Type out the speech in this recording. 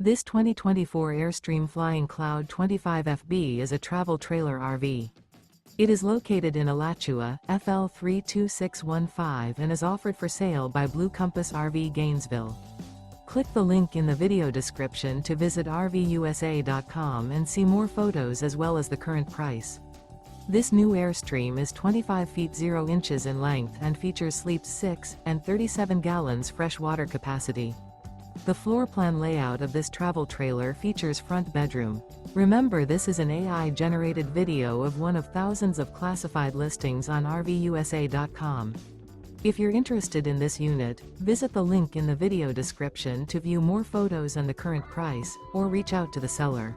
This 2024 Airstream Flying Cloud 25FB is a travel trailer RV. It is located in Alachua, FL 32615 and is offered for sale by Blue Compass RV Gainesville. Click the link in the video description to visit RVUSA.com and see more photos as well as the current price. This new Airstream is 25 feet 0 inches in length and features sleeps 6 and 37 gallons fresh water capacity. The floor plan layout of this travel trailer features front bedroom. Remember, this is an AI-generated video of one of thousands of classified listings on RVUSA.com. If you're interested in this unit, visit the link in the video description to view more photos and the current price, or reach out to the seller.